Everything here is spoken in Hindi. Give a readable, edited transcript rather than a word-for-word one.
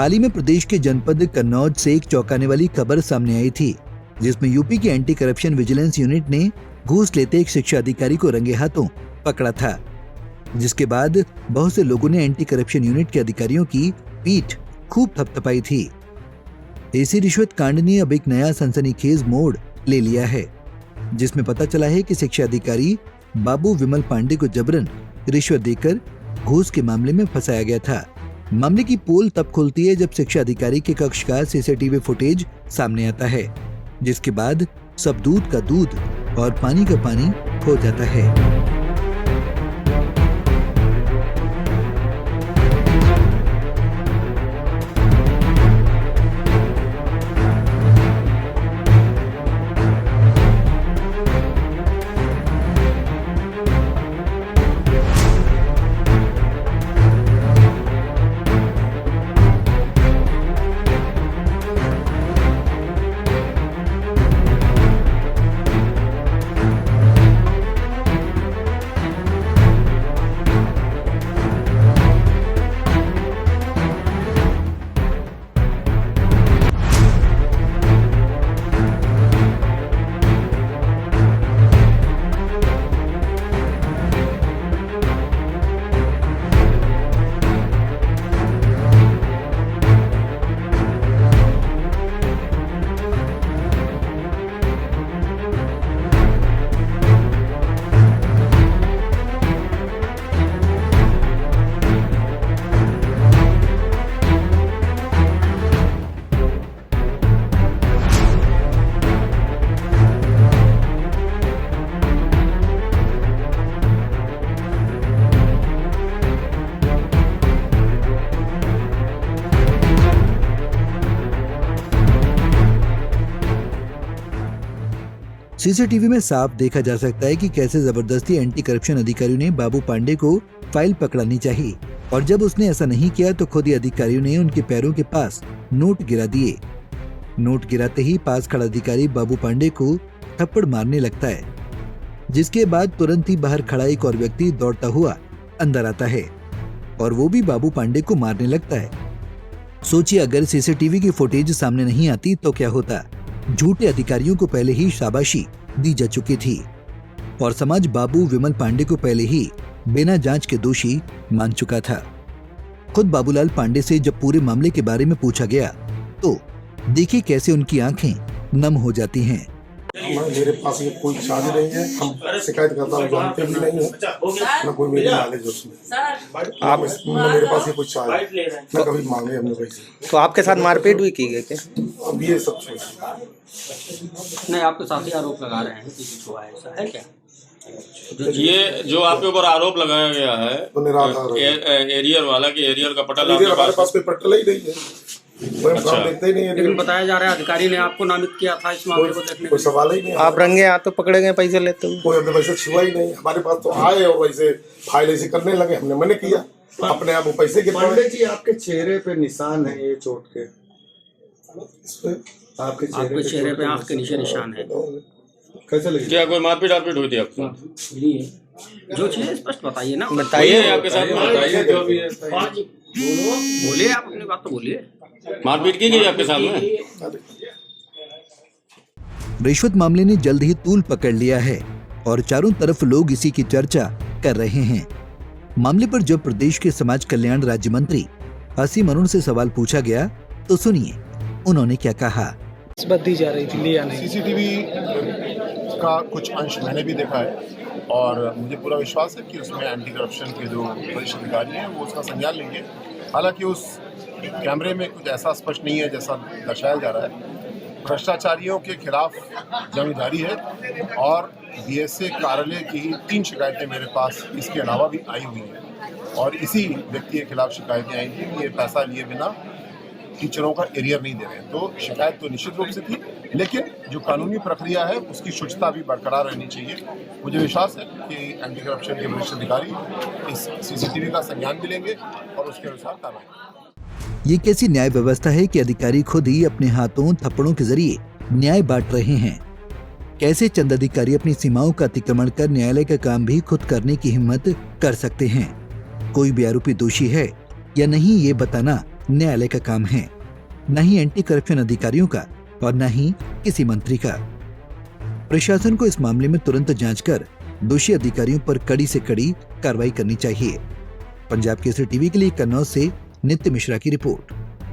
हाल ही में प्रदेश के जनपद कन्नौज से एक चौंकाने वाली खबर सामने आई थी, जिसमें यूपी के एंटी करप्शन विजिलेंस यूनिट ने घूस लेते एक शिक्षा अधिकारी को रंगे हाथों पकड़ा था, जिसके बाद बहुत से लोगों ने एंटी करप्शन यूनिट के अधिकारियों की पीठ खूब थपथपाई थी। इसी रिश्वत कांड ने अब एक नया सनसनीखेज मोड़ ले लिया है, जिसमें पता चला है कि शिक्षा अधिकारी बाबू विमल पांडे को जबरन रिश्वत देकर घूस के मामले में फंसाया गया था। मामले की पोल तब खुलती है जब शिक्षा अधिकारी के कक्ष का सीसीटीवी फुटेज सामने आता है, जिसके बाद सब दूध का दूध और पानी का पानी हो जाता है। सीसीटीवी में साफ देखा जा सकता है कि कैसे जबरदस्ती एंटी करप्शन अधिकारियों ने बाबू पांडे को फाइल पकड़ानी चाहिए, और जब उसने ऐसा नहीं किया तो खुद ही अधिकारियों ने उनके पैरों के पास नोट गिरा दिए। नोट गिराते ही पास खड़ा अधिकारी बाबू पांडे को थप्पड़ मारने लगता है, जिसके बाद तुरंत ही बाहर खड़ा एक और व्यक्ति दौड़ता हुआ अंदर आता है और वो भी बाबू पांडे को मारने लगता है। सोचिए, अगर सीसीटीवी की फुटेज सामने नहीं आती तो क्या होता। झूठे अधिकारियों को पहले ही शाबाशी दी जा चुकी थी और समाज बाबू विमल पांडे को पहले ही बिना जांच के दोषी मान चुका था। खुद बाबूलाल पांडे से जब पूरे मामले के बारे में पूछा गया तो देखिए कैसे उनकी आंखें नम हो जाती हैं। मेरे पास ये कोई चार्ज नहीं है, हम शिकायत करता हूँ जानते भी नहीं है, न कोई मेरी नॉलेज उसमें। आप मेरे पास ये कोई चार्ज न कभी मांगे हमने पैसे। तो आपके साथ मारपीट भी की गई क्या? अब ये सब छोड़ नहीं, आपके साथ ही आरोप लगा रहे हैं कि कुछ हुआ है, ऐसा है क्या? ये जो आपके ऊपर आरोप लगाया गया है तो एरियर वाला कि एरियर का पटल हमारे पास कोई पटल ही नहीं है, अच्छा। देखते ही नहीं है। लेकिन बताया जा रहा है अधिकारी ने आपको नामित किया था इस मामले को देखने। कोई सवाल ही नहीं। आप रंगे हाथों पकड़े गए पैसे लेते हुए? कोई हमने पैसे छुआ ही नहीं, हमारे पास तो आए और वैसे फाइल ऐसे करने लगे, हमने मना किया, अपने आप वो पैसे के। पांडे जी, आपके चेहरे पे निशान है ये चोट के, आपके चेहरे पे आंख के नीचे निशान है। कैसे लगे? क्या कोई मारपीट हुई थी आपको? जो चीज स्पष्ट बताइए ना, बताइए आपके साथ में, बताइए जो भी है। बोलिए, आप अपनी बात तो बोलिए। मारपीट की गई आपके साथ में? रिश्वत मामले ने जल्द ही तूल पकड़ लिया है और चारों तरफ लोग इसी की चर्चा कर रहे हैं। मामले पर जब प्रदेश के समाज कल्याण राज्य मंत्री असीम अरुण से सवाल पूछा गया तो सुनिए उन्होंने क्या कहा। दी जा रही थी, लिया नहीं। सीसीटीवी का कुछ अंश मैंने भी देखा है और मुझे पूरा विश्वास है कि उसमें एंटी करप्शन के जो वरिष्ठ अधिकारी हैं वो उसका संज्ञान लेंगे। हालांकि उस कैमरे में कुछ ऐसा स्पष्ट नहीं है जैसा दर्शाया जा रहा है। भ्रष्टाचारियों के खिलाफ जमींदारी है और बीएसए कार्यालय की 3 शिकायतें मेरे पास इसके अलावा भी आई हुई हैं और इसी व्यक्ति के खिलाफ शिकायतें आई थी कि ये पैसा लिए बिना टीचरों का एरियर नहीं दे रहे। तो शिकायत तो निश्चित रूप से थी, लेकिन जो कानूनी प्रक्रिया है उसकी शुचिता भी बरकरार रहनी चाहिए। मुझे विश्वास है कि एंटी करप्शन के वरिष्ठ अधिकारी इस सीसीटीवी का संज्ञान भी लेंगे और उसके अनुसार कार्रवाई। ये कैसी न्याय व्यवस्था है कि अधिकारी खुद ही अपने हाथों थप्पड़ों के जरिए न्याय बांट रहे हैं। कैसे चंद अधिकारी अपनी सीमाओं का अतिक्रमण कर न्यायालय का काम भी खुद करने की हिम्मत कर सकते हैं। कोई भी आरोपी दोषी है या नहीं ये बताना न्यायालय का काम है, न ही एंटी करप्शन अधिकारियों का और न ही किसी मंत्री का। प्रशासन को इस मामले में तुरंत जांच कर दोषी अधिकारियों पर कड़ी से कड़ी कार्रवाई करनी चाहिए। पंजाब केसरी टीवी के लिए कन्नौज से नित्य मिश्रा की रिपोर्ट।